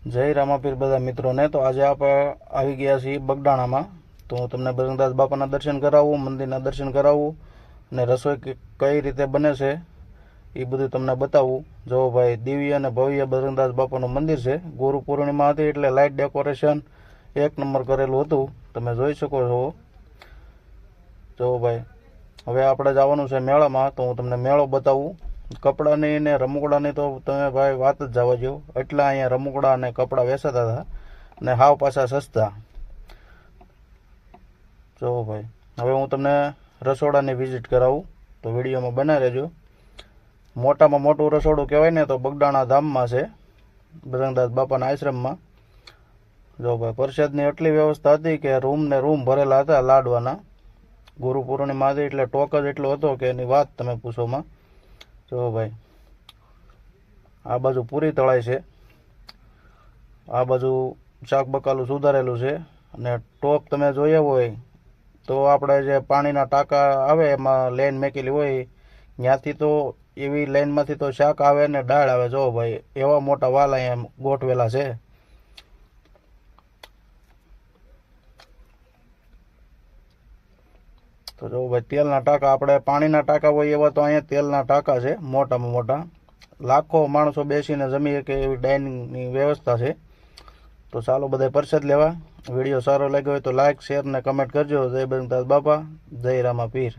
જય રામાપીર બધા મિત્રોને। તો આજે આપણે આવી ગયા છીએ બગડાણામાં। તો હું તમને બજરંગદાસ બાપાના દર્શન કરાવું, મંદિરના દર્શન કરાવું અને રસોઈ કઈ રીતે બને છે એ બધું તમને બતાવું। જો ભાઈ દિવ્ય અને ભવ્ય બજરંગદાસ બાપાનું મંદિર છે। ગુરુ પૂર્ણિમા હતી એટલે લાઇટ ડેકોરેશન એક નંબર કરેલું હતું, તમે જોઈ શકો છો। જો ભાઈ હવે આપણે જવાનું છે મેળામાં, તો હું તમને મેળો બતાવું। કપડાની ને રમકડાની તો તમે ભાઈ વાત જ જવા દો, એટલા અહીંયા રમકડા અને કપડાં વેચાતા હતા અને હાવ પાછા સસ્તા। જો ભાઈ હવે હું તમને રસોડાની વિઝિટ કરાવું, તો વિડીયોમાં બનાવી રહેજો। મોટામાં મોટું રસોડું કહેવાય ને તો બગડાણા ધામમાં છે, બજરંગદાસ બાપાના આશ્રમમાં। જો ભાઈ પ્રસાદની એટલી વ્યવસ્થા હતી કે રૂમ ને રૂમ ભરેલા હતા લાડવાના। ગુરુ પૂર્ણિમા હતી એટલે ટોક જ એટલો હતો કે એની વાત તમે પૂછોમાં। જો ભાઈ આ બાજુ પૂરી તળાઈ છે, આ બાજુ શાક બકાલું સુધારેલું છે અને ટોપ તમે જોયા હોય તો આપણે જે પાણીના ટાંકા આવે એમાં લાઈન મેકેલી હોય ત્યાંથી તો એવી લાઈનમાંથી તો શાક આવે ને દાળ આવે। જો ભાઈ એવા મોટા વાલ અહીંયા ગોઠવેલા છે। તો જો ભાઈ તેલના ટાંકા, આપણે પાણીના ટાંકા હોય એવા તો અહીંયા તેલના ટાંકા છે મોટામાં મોટા। લાખો માણસો બેસીને જમી શકે એવી ડાઇનિંગની વ્યવસ્થા છે। તો ચાલો બધા પ્રસાદ લેવા। વિડીયો સારો લાગ્યો હોય તો લાઇક, શેર ને કમેન્ટ કરજો। જય બજરંગદાસ બાપા, જય રામા પીર।